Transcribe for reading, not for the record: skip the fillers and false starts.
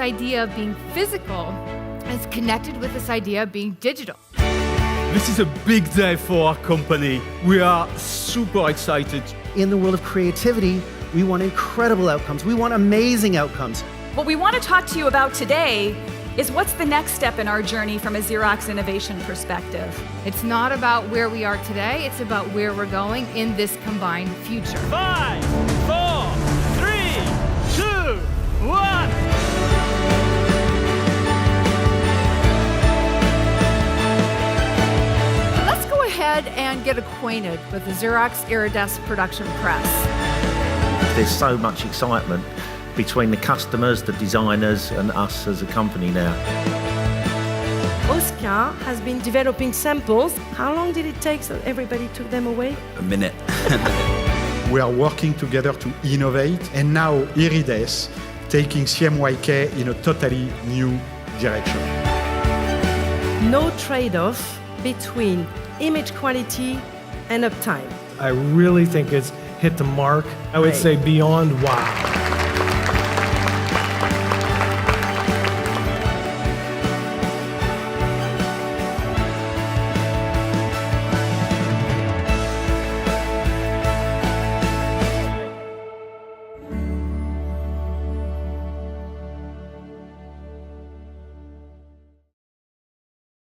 idea of being physical is connected with this idea of being digital. This is a big day for our company. We are super excited. In the world of creativity, we want incredible outcomes. We want amazing outcomes. What we want to talk to you about today is what's the next step in our journey from a Xerox innovation perspective. It's not about where we are today, it's about where we're going in this combined future. 5, 4, 3, 2, 1. Let's go ahead and get acquainted with the Xerox Iridesse Production Press. There's so much excitement between the customers, the designers, and us as a company now. Oscar has been developing samples. How long did it take so everybody took them away? A minute. We are working together to innovate, and now Iridesse taking CMYK in a totally new direction. No trade-off between image quality and uptime. I really think it's hit the mark. I would say beyond wow.